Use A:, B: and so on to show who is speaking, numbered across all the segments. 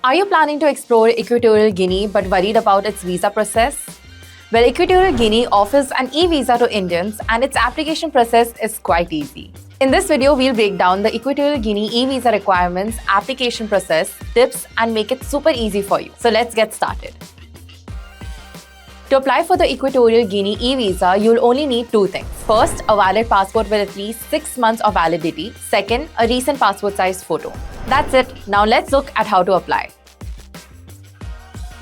A: Are you planning to explore Equatorial Guinea but worried about its visa process? Well, Equatorial Guinea offers an e-visa to Indians and its application process is quite easy. In this video, we'll break down the Equatorial Guinea e-visa requirements, application process, tips, and make it super easy for you. So let's get started. To apply for the Equatorial Guinea e-visa, you'll only need two things. First, a valid passport with at least 6 months of validity. Second, a recent passport-sized photo. That's it. Now let's look at how to apply.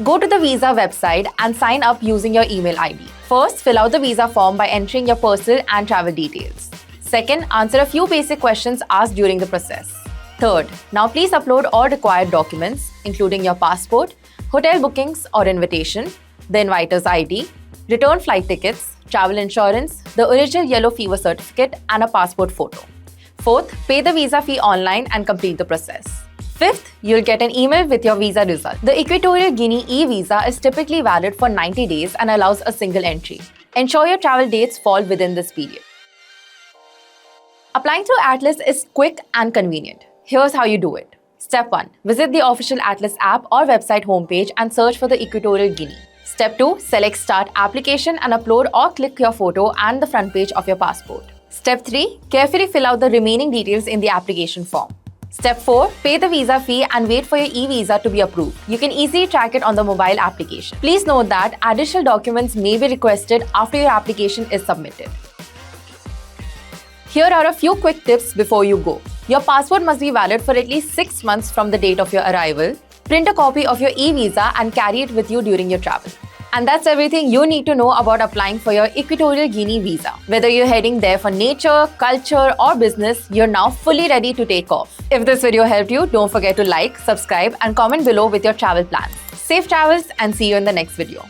A: Go to the visa website and sign up using your email ID. First, fill out the visa form by entering your personal and travel details. Second, answer a few basic questions asked during the process. Third, now please upload all required documents, including your passport, hotel bookings or invitation, the inviter's ID, return flight tickets, travel insurance, the original yellow fever certificate, and a passport photo. Fourth, pay the visa fee online and complete the process. Fifth, you'll get an email with your visa result. The Equatorial Guinea e-visa is typically valid for 90 days and allows a single entry. Ensure your travel dates fall within this period. Applying through Atlys is quick and convenient. Here's how you do it. Step 1. Visit the official Atlys app or website homepage and search for the Equatorial Guinea. Step 2. Select Start Application and upload or click your photo and the front page of your passport. Step 3. Carefully fill out the remaining details in the application form. Step 4. Pay the visa fee and wait for your e-visa to be approved. You can easily track it on the mobile application. Please note that additional documents may be requested after your application is submitted. Here are a few quick tips before you go. Your passport must be valid for at least 6 months from the date of your arrival. Print a copy of your e-visa and carry it with you during your travel. And that's everything you need to know about applying for your Equatorial Guinea visa. Whether you're heading there for nature, culture, or business, you're now fully ready to take off. If this video helped you, don't forget to like, subscribe, and comment below with your travel plans. Safe travels and see you in the next video.